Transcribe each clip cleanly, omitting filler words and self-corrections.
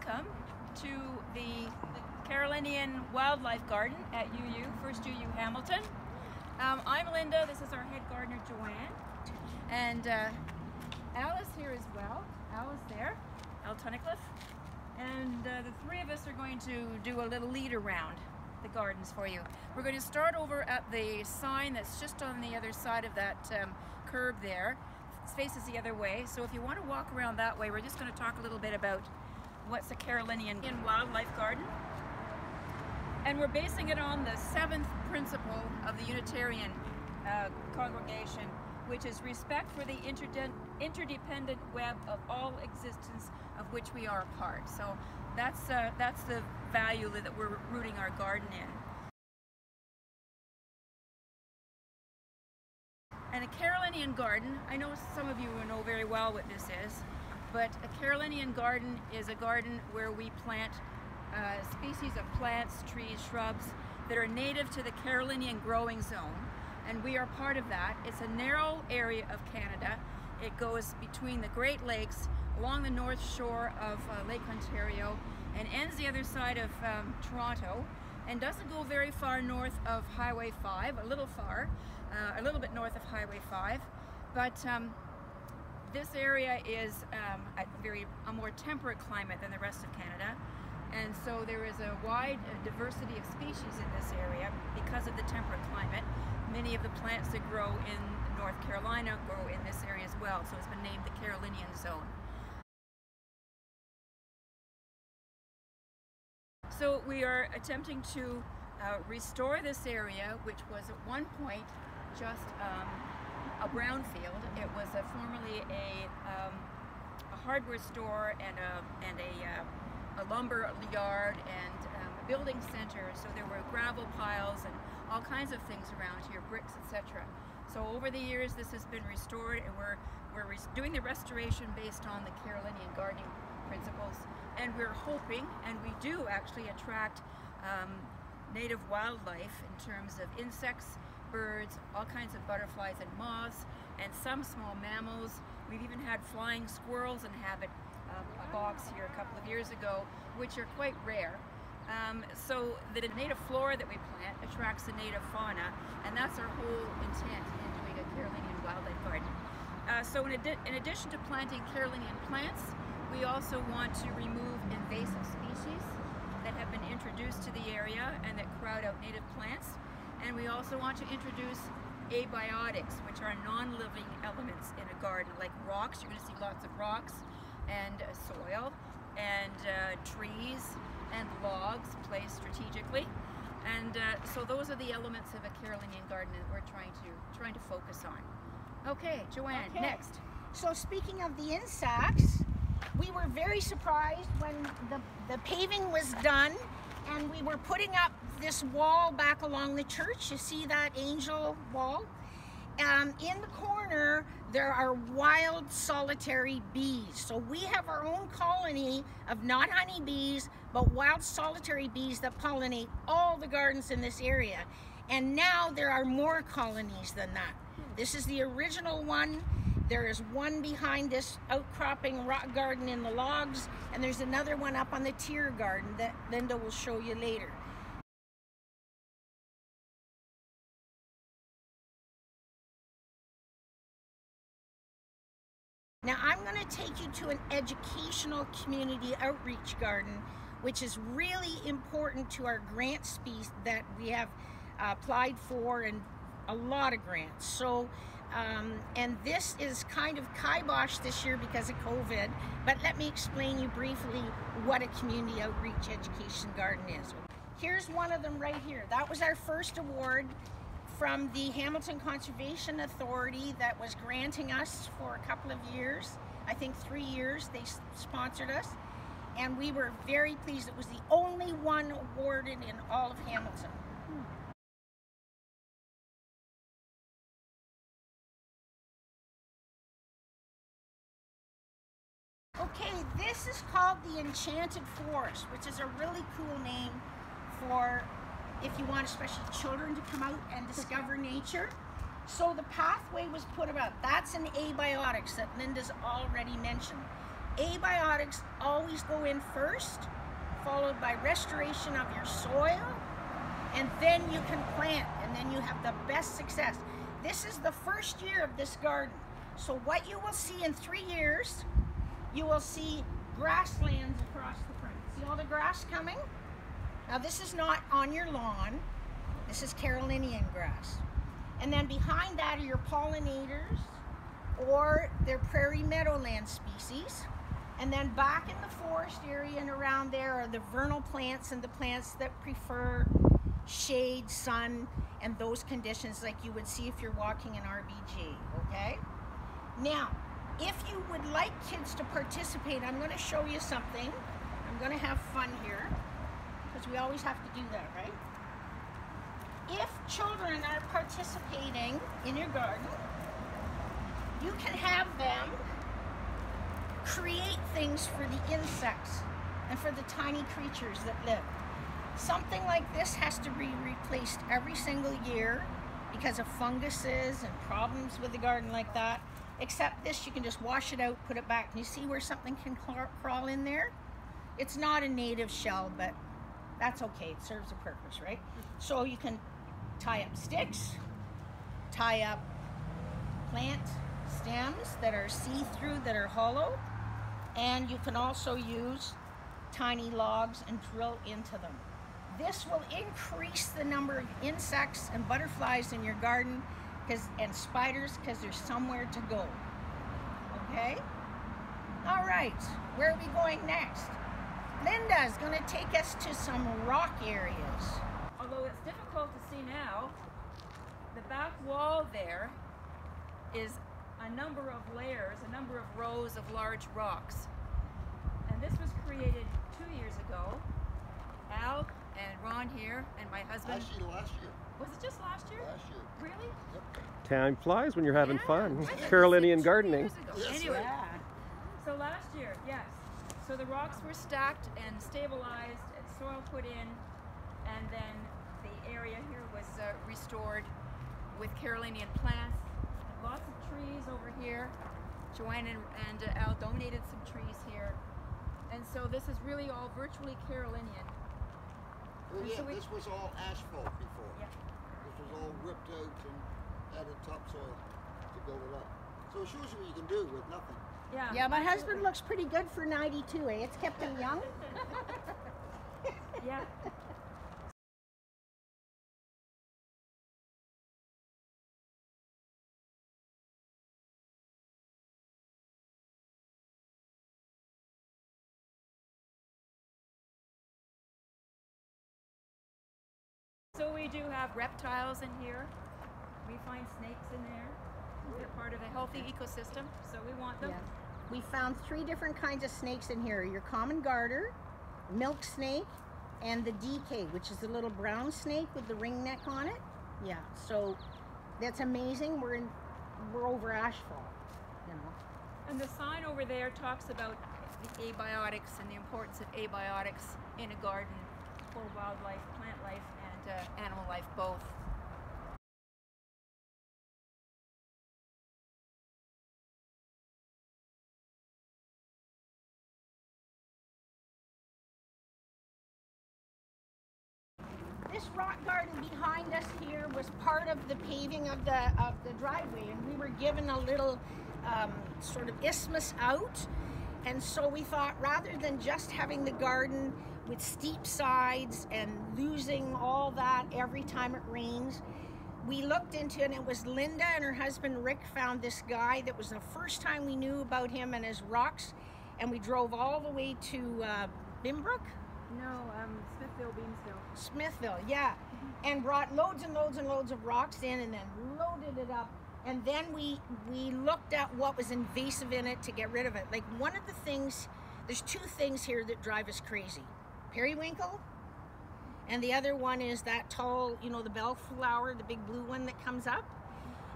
welcome to the Carolinian Wildlife Garden at First UU Hamilton. I'm Linda, this is our head gardener Joanne, and Alice here as well. Alice there, Al Tunnicliffe, and the three of us are going to do a little lead around the gardens for you. We're going to start over at the sign that's just on the other side of that curb there. It faces the other way, so if you want to walk around that way, we're just going to talk a little bit about what's a Carolinian Wildlife Garden. And we're basing it on the 7th principle of the Unitarian congregation, which is respect for the interdependent web of all existence of which we are a part. So that's the value that we're rooting our garden in. And a Carolinian garden, I know some of you know very well what this is, but a Carolinian garden is a garden where we plant species of plants, trees, shrubs that are native to the Carolinian growing zone, and we are part of that. It's a narrow area of Canada. It goes between the Great Lakes, along the north shore of Lake Ontario, and ends the other side of Toronto, and doesn't go very far north of Highway 5, a little bit north of Highway 5, but this area is a more temperate climate than the rest of Canada, and so there is a wide diversity of species in this area because of the temperate climate. Many of the plants that grow in North Carolina grow in this area as well, so it's been named the Carolinian zone. So we are attempting to restore this area, which was at one point just a brownfield. It was formerly a hardware store and a lumber yard and a building center. So there were gravel piles and all kinds of things around here, bricks, etc. So over the years, this has been restored, and we're doing the restoration based on the Carolinian gardening principles. And we're hoping, and we do actually attract native wildlife in terms of insects, birds, all kinds of butterflies and moths, and some small mammals. We've even had flying squirrels inhabit a box here a couple of years ago, which are quite rare. So the native flora that we plant attracts the native fauna, and that's our whole intent in doing a Carolinian wildlife garden. So in addition to planting Carolinian plants, we also want to remove invasive species that have been introduced to the area and that crowd out native plants. And we also want to introduce abiotics, which are non-living elements in a garden, like rocks. You're going to see lots of rocks and soil and trees and logs placed strategically. And so those are the elements of a Carolinian garden that we're trying to focus on. Okay, Joanne, okay. Next. So speaking of the insects, we were very surprised when the paving was done and we were putting up this wall back along the church. You see that angel wall? In the corner, there are wild solitary bees. So we have our own colony of not honeybees, but wild solitary bees that pollinate all the gardens in this area. And now there are more colonies than that. This is the original one. There is one behind this outcropping rock garden in the logs, and there's another one up on the tier garden that Linda will show you later. Now I'm going to take you to an educational community outreach garden, which is really important to our grant species that we have applied for, and a lot of grants. So and this is kind of kiboshed this year because of COVID, but let me explain you briefly what a community outreach education garden is. Here's one of them right here. That was our first award from the Hamilton Conservation Authority that was granting us for a couple of years. I think 3 years they sponsored us, and we were very pleased. It was the only one awarded in all of Hamilton. Okay, this is called the Enchanted Force, which is a really cool name for if you want especially children to come out and discover nature. So the pathway was put about. That's an abiotics that Linda's already mentioned. Abiotics always go in first, followed by restoration of your soil, and then you can plant, and then you have the best success. This is the first year of this garden. So what you will see in 3 years, you will see grasslands across the front. See all the grass coming? Now this is not on your lawn. This is Carolinian grass. And then behind that are your pollinators, or their prairie meadowland species. And then back in the forest area and around there are the vernal plants and the plants that prefer shade, sun, and those conditions like you would see if you're walking in RBG, okay? Now, if you would like kids to participate, I'm going to show you something. I'm going to have fun here, because we always have to do that, right? If children are participating in your garden, you can have them create things for the insects and for the tiny creatures that live. Something like this has to be replaced every single year because of funguses and problems with the garden like that. Except this, you can just wash it out, put it back. And you see where something can crawl in there? It's not a native shell, but that's okay. It serves a purpose, right? So you can tie up sticks, tie up plant stems that are see-through, that are hollow, and you can also use tiny logs and drill into them. This will increase the number of insects and butterflies in your garden and spiders, because there's somewhere to go. Okay? All right, where are we going next? Linda's going to take us to some rock areas. Although it's difficult to see now, the back wall there is a number of layers, a number of rows of large rocks. And this was created 2 years ago. Al and Ron here and my husband. Actually, last year. Was it just last year? Last year. Really? Yep. Time flies when you're having fun. I thought you Carolinian said 2 gardening. years ago. Yes, Anyway, Yeah. so last year, yes. So the rocks were stacked and stabilized and soil put in, and then the area here was restored with Carolinian plants. Lots of trees over here. Joanne and Al donated some trees here. And so this is really all virtually Carolinian. Oh And yeah, so we- this was all asphalt before. Yeah. This was all ripped out and added topsoil to build it up. So it shows you what you can do with nothing. Yeah, Yeah, my absolutely. husband looks pretty good for 92, eh? It's kept him young. Yeah. So we do have reptiles in here. We find snakes in there. They're part of a healthy ecosystem, so we want them. Yeah. We found 3 different kinds of snakes in here. Your common garter, milk snake, and the DK, which is the little brown snake with the ring neck on it. Yeah, so that's amazing. We're over asphalt, you know. And the sign over there talks about the abiotics and the importance of abiotics in a garden for wildlife, plant life, and animal life both. This rock garden behind us here was part of the paving of the driveway, and we were given a little sort of isthmus out. And so we thought, rather than just having the garden with steep sides and losing all that every time it rains, we looked into it, and it was Linda and her husband Rick found this guy that was the first time we knew about him and his rocks, and we drove all the way to Bimbrook? No, Smithville, Beamsville. Smithville, yeah, and brought loads and loads and loads of rocks in, and then loaded it up. And then we looked at what was invasive in it to get rid of it. Like, one of the things, there's 2 things here that drive us crazy. Periwinkle, and the other one is that tall, you know, the bellflower, the big blue one that comes up.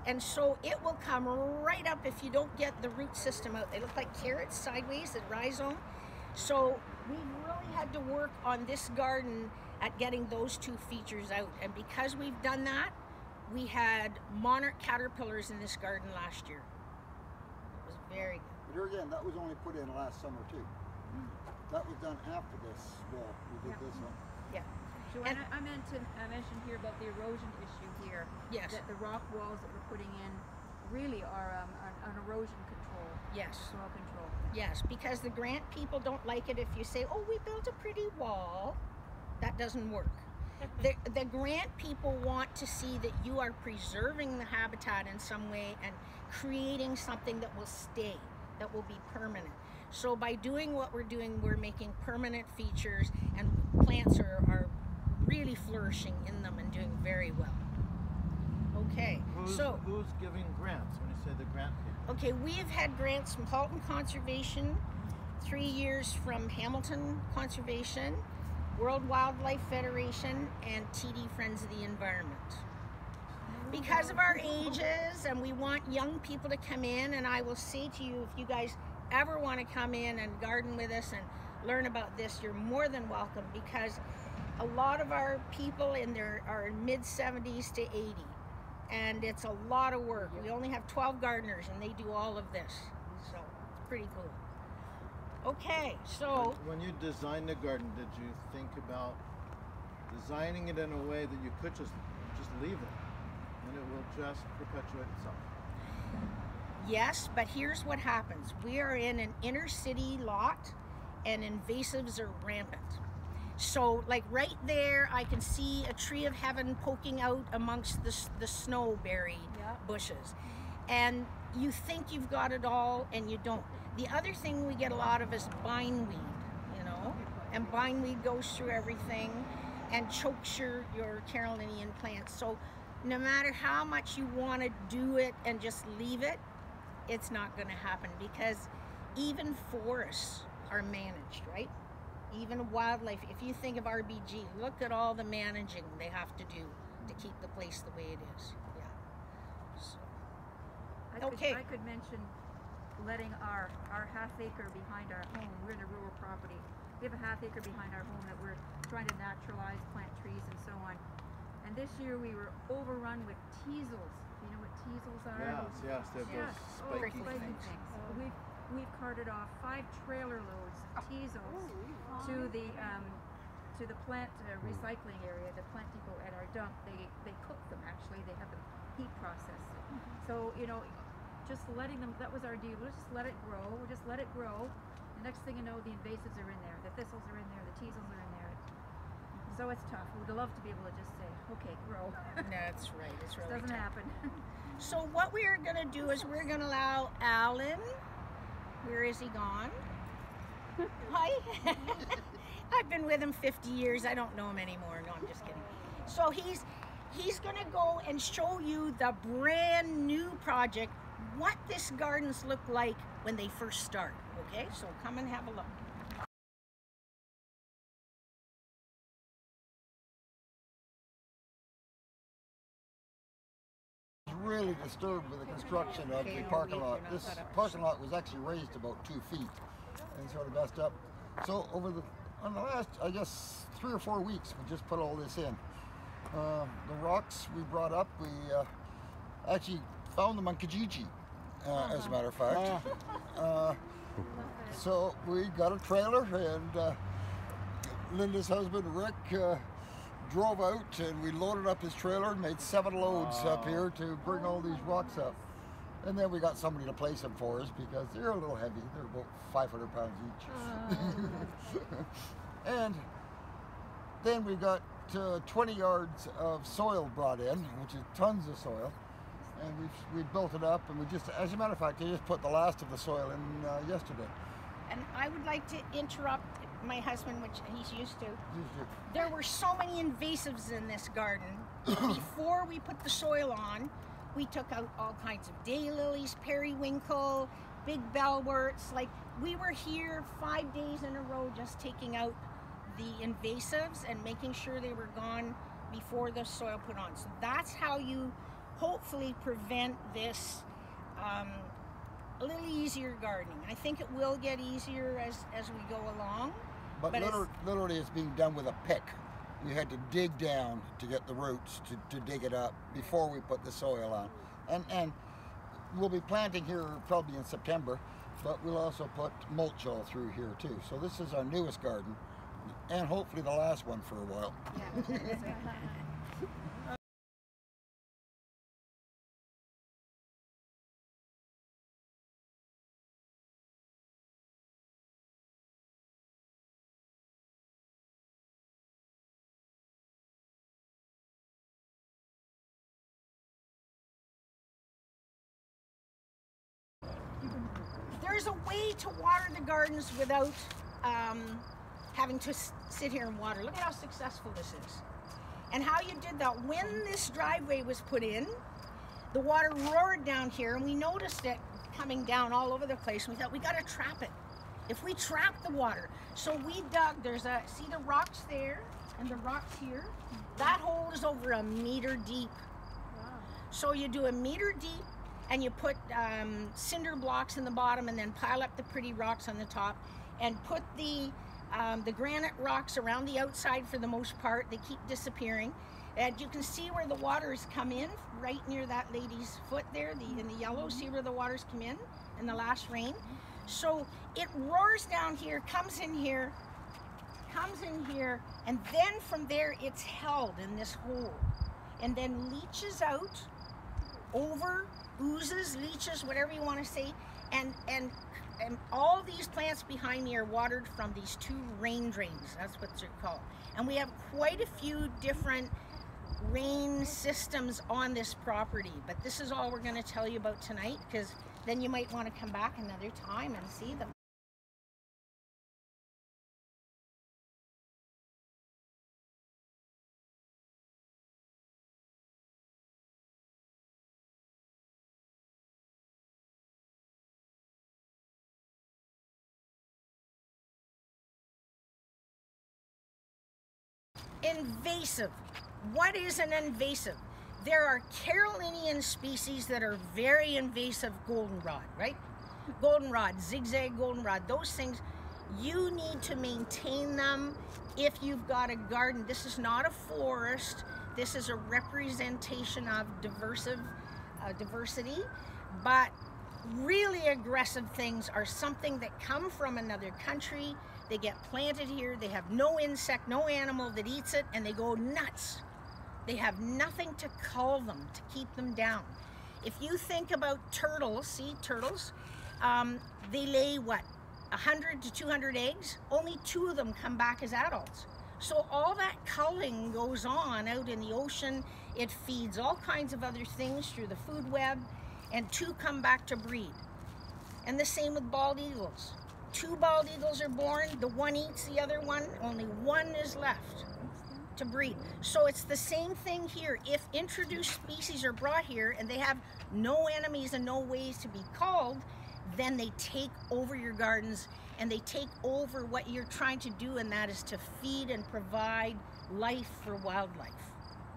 And so it will come right up if you don't get the root system out. They look like carrots sideways, the rhizome. So we've really had to work on this garden at getting those 2 features out. And because we've done that, we had monarch caterpillars in this garden last year. It was very good. We here again, that was only put in last summer too. That was done after this wall. We did this one. Yeah. Joanna, I mentioned here about the erosion issue here. Yes. That the rock walls that we're putting in really are an erosion control. Yes. Soil control. Yes, because the grant people don't like it if you say, oh, we built a pretty wall. That doesn't work. The grant people want to see that you are preserving the habitat in some way and creating something that will stay, that will be permanent. So by doing what we're doing, we're making permanent features, and plants are really flourishing in them and doing very well. Okay, who's giving grants when you say the grant people? Okay, we have had grants from Halton Conservation, 3 years from Hamilton Conservation, World Wildlife Federation, and TD Friends of the Environment. Because of our ages, and we want young people to come in, and I will say to you, if you guys ever want to come in and garden with us and learn about this, you're more than welcome, because a lot of our people are in mid-70s to 80, and it's a lot of work. We only have 12 gardeners, and they do all of this, so it's pretty cool. Okay, so when you designed the garden, did you think about designing it in a way that you could just leave it and it will just perpetuate itself? yes, but here's what happens. We are in an inner city lot, and invasives are rampant. So like right there, I can see a tree of heaven poking out amongst the snowberry bushes. And you think you've got it all, and you don't. The other thing we get a lot of is bindweed, you know, and bindweed goes through everything and chokes your Carolinian plants. So no matter how much you want to do it and just leave it, it's not going to happen, because even forests are managed, right? Even wildlife, if you think of RBG, look at all the managing they have to do to keep the place the way it is. Yeah. So, I could mention letting our half acre behind our home. We're in a rural property. We have a half acre behind our home that we're trying to naturalize, plant trees and so on. And this year we were overrun with teasels. You know what teasels are? Yes, they're those spiky things. We've carted off 5 trailer loads of teasels to the plant recycling area, the plant depot at our dump. They cook them, actually. They have them heat processed. So, you know, just letting them, that was our deal. We'll just let it grow. We'll just let it grow. The next thing you know, the invasives are in there, the thistles are in there, the teasels are in there. So it's tough. We'd love to be able to just say, okay, grow. that's right. It's really It doesn't tough. happen. So what we are going to do is we're going to allow Alan. Where is he gone? Hi. I've been with him 50 years. I don't know him anymore. No, I'm just kidding. So he's going to go and show you the brand new project, what this gardens look like when they first start. Okay, so come and have a look. Really disturbed with the construction of the parking lot. This parking lot was actually raised about 2 feet and sort of messed up. So on the last, I guess, 3 or 4 weeks, we just put all this in. The rocks we brought up, we actually found them on Kijiji, as a matter of fact. So we got a trailer, and Linda's husband Rick drove out, and we loaded up his trailer and made 7 loads up here to bring all these rocks up. And then we got somebody to place them for us, because they're a little heavy. They're about 500 pounds each. And then we got 20 yards of soil brought in, which is tons of soil. And we built it up, and we just, as a matter of fact, they just put the last of the soil in yesterday. And I would like to interrupt my husband, which he's used to. There were so many invasives in this garden. Before we put the soil on, we took out all kinds of daylilies, periwinkle, big bellworts. Like, we were here 5 days in a row just taking out the invasives and making sure they were gone before the soil put on. So that's how you hopefully prevent this a little easier gardening. I think it will get easier as we go along. But literally it's being done with a pick. We had to dig down to get the roots to dig it up before we put the soil on. And we'll be planting here probably in September. but we'll also put mulch all through here too. So this is our newest garden, and hopefully the last one for a while. There's a way to water the gardens without having to sit here and water. Look at how successful this is. And how you did that. When this driveway was put in, the water roared down here, and we noticed it coming down all over the place. We thought, we got to trap it. If we trap the water. So we dug, see the rocks there and the rocks here? That hole is over 1 meter deep. Wow. So you do 1 meter deep, and you put cinder blocks in the bottom, and then pile up the pretty rocks on the top, and put the granite rocks around the outside for the most part. They keep disappearing. And you can see where the water has come in, right near that lady's foot there, in the yellow. See where the water's come in the last rain? So it roars down here, comes in here, and then from there it's held in this hole, and then leaches out over, oozes, leaches, whatever you want to say, and all these plants behind me are watered from these 2 rain drains. That's what they're called. And we have quite a few different rain systems on this property, but this is all we're going to tell you about tonight, because then you might want to come back another time and see them. Invasive. What is an invasive? There are Carolinian species that are very invasive. Goldenrod, right? Goldenrod, zigzag goldenrod, those things, you need to maintain them if you've got a garden. This is not a forest. This is a representation of diversity, but really aggressive things are something that come from another country. They get planted here, they have no insect, no animal that eats it, and they go nuts. They have nothing to cull them, to keep them down. If you think about turtles, see turtles, they lay what, 100 to 200 eggs? Only 2 of them come back as adults. So all that culling goes on out in the ocean. It feeds all kinds of other things through the food web, and 2 come back to breed. And the same with bald eagles. 2 bald eagles are born, the one eats the other one, only 1 is left to breed. So it's the same thing here. If introduced species are brought here and they have no enemies and no ways to be called, then they take over your gardens, and they take over what you're trying to do, and that is to feed and provide life for wildlife.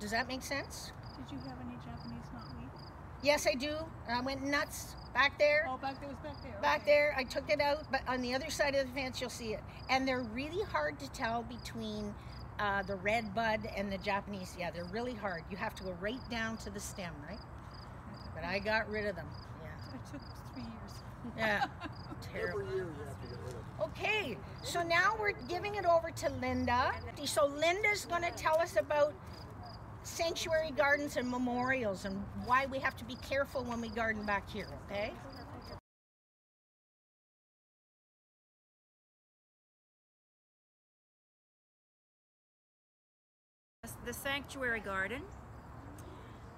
Does that make sense? Did you have any Japanese knotweed? Yes, I do. I went nuts back there. Oh, back there was back there. Back there, I took it out, but on the other side of the fence, you'll see it. And they're really hard to tell between the red bud and the Japanese. Yeah, they're really hard. You have to go right down to the stem, right? But I got rid of them. Yeah. It took 3 years. Yeah. Terrible. Every year you have to get rid of them. Okay, so now we're giving it over to Linda. So Linda's going to tell us about sanctuary gardens and memorials and why we have to be careful when we garden back here, okay? The sanctuary garden,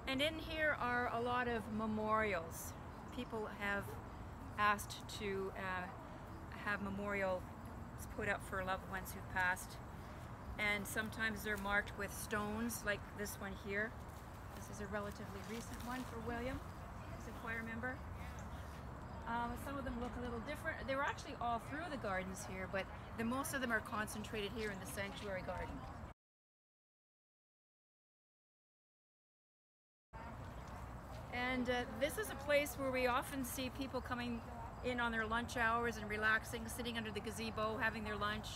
and in here are a lot of memorials. People have asked to have memorials put up for loved ones who've passed, and sometimes they're marked with stones like this one here. This is a relatively recent one for William as a choir member. Some of them look a little different. They were actually all through the gardens here, but most of them are concentrated here in the sanctuary garden. And this is a place where we often see people coming in on their lunch hours and relaxing, sitting under the gazebo, having their lunch,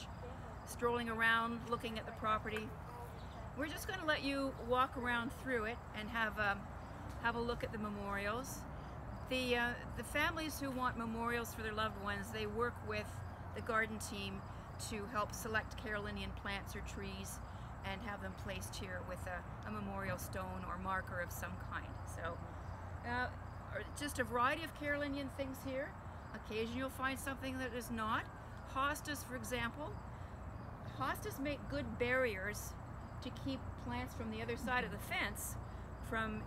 strolling around, looking at the property. We're just going to let you walk around through it and have a look at the memorials. The families who want memorials for their loved ones, they work with the garden team to help select Carolinian plants or trees and have them placed here with a memorial stone or marker of some kind. So just a variety of Carolinian things here. Occasionally you'll find something that is not. Hostas, for example. Hostas make good barriers to keep plants from the other side of the fence from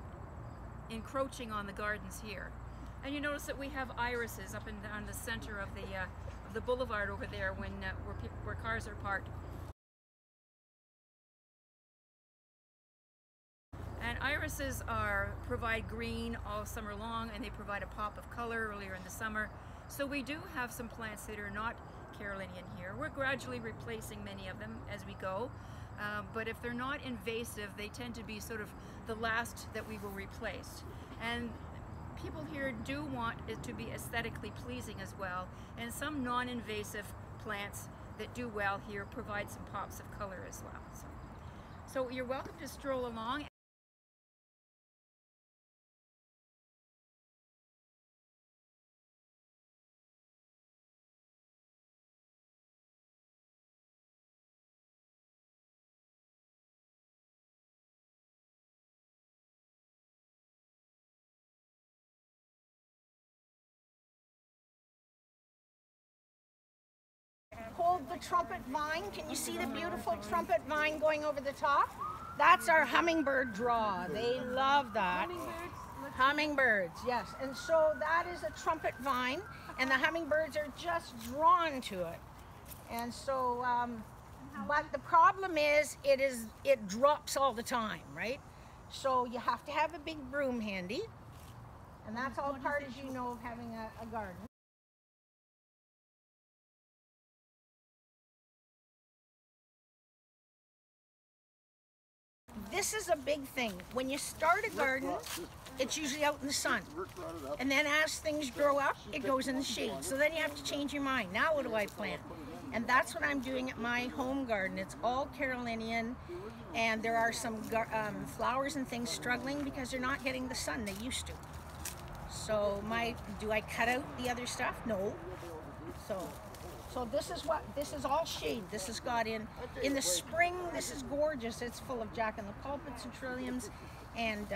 encroaching on the gardens here. And you notice that we have irises up and down the center of the boulevard over there where cars are parked. And irises provide green all summer long, and they provide a pop of color earlier in the summer. So we do have some plants that are not Carolinian here. We're gradually replacing many of them as we go. But if they're not invasive, they tend to be sort of the last that we will replace. And people here do want it to be aesthetically pleasing as well. And some non-invasive plants that do well here provide some pops of color as well. So you're welcome to stroll along. Hold the trumpet vine. Can you see the beautiful trumpet vine going over the top? That's our hummingbird draw. They love that. Hummingbirds, yes. And so that is a trumpet vine, and the hummingbirds are just drawn to it. And so, but the problem is, it drops all the time, right? So you have to have a big broom handy, and that's all part, as you know, of having a garden. This is a big thing. When you start a garden, it's usually out in the sun. And then as things grow up, it goes in the shade. So then you have to change your mind. Now what do I plant? And that's what I'm doing at my home garden. It's all Carolinian, and there are some flowers and things struggling because they're not getting the sun they used to. So do I cut out the other stuff? No. So this is all shade. This has got in the spring. This is gorgeous. It's full of jack-in-the-pulpits and trilliums, and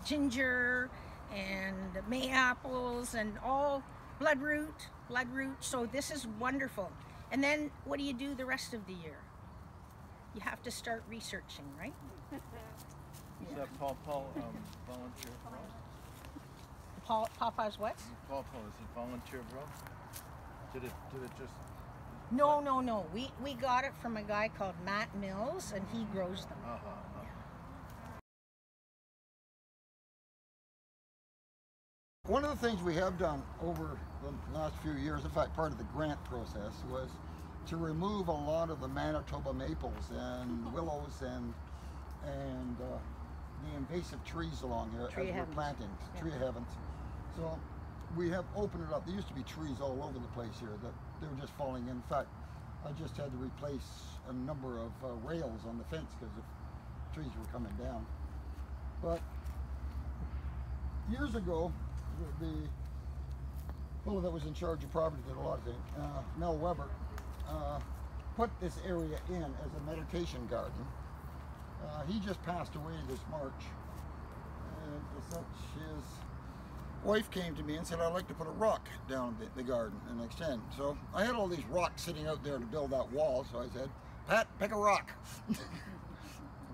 ginger, and mayaples, and all bloodroot. So this is wonderful. And then what do you do the rest of the year? You have to start researching, right? Is that Paul volunteer for us? Papa's what? Paul, is it volunteer for us? Did it just? No. We got it from a guy called Matt Mills, and he grows them. One of the things we have done over the last few years, in fact part of the grant process, was to remove a lot of the Manitoba maples and willows and the invasive trees along here as we're planting, tree heavens. So we have opened it up. There used to be trees all over the place here that they were just falling in. In fact, I just had to replace a number of rails on the fence because the trees were coming down. But years ago, the fellow that was in charge of property did a lot of things, Mel Weber, put this area in as a meditation garden. He just passed away this March, and as such, his wife came to me and said, I'd like to put a rock down the garden and extend. So I had all these rocks sitting out there to build that wall, so I said, Pat, pick a rock.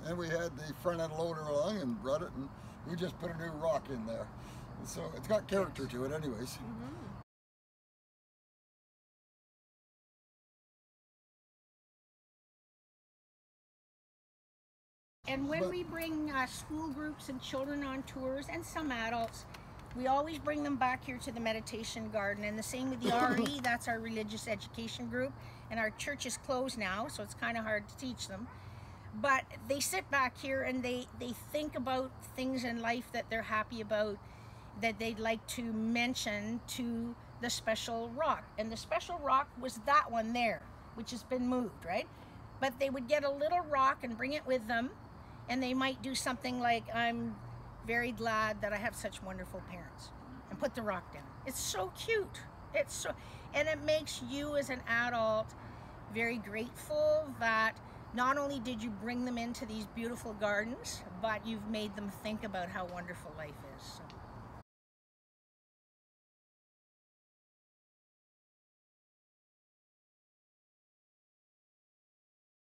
And we had the front end loader along and brought it, and we just put a new rock in there. And so it's got character to it anyways. And when we bring school groups and children on tours, and some adults, we always bring them back here to the meditation garden. And the same with the RE, that's our religious education group. And our church is closed now, so it's kind of hard to teach them. But they sit back here and they think about things in life that they're happy about, that they'd like to mention to the special rock. And the special rock was that one there, which has been moved, right? But they would get a little rock and bring it with them, and they might do something like, I'm very glad that I have such wonderful parents. and put the rock down. It's so cute. It's so, and it makes you as an adult very grateful that not only did you bring them into these beautiful gardens, but you've made them think about how wonderful life is. So.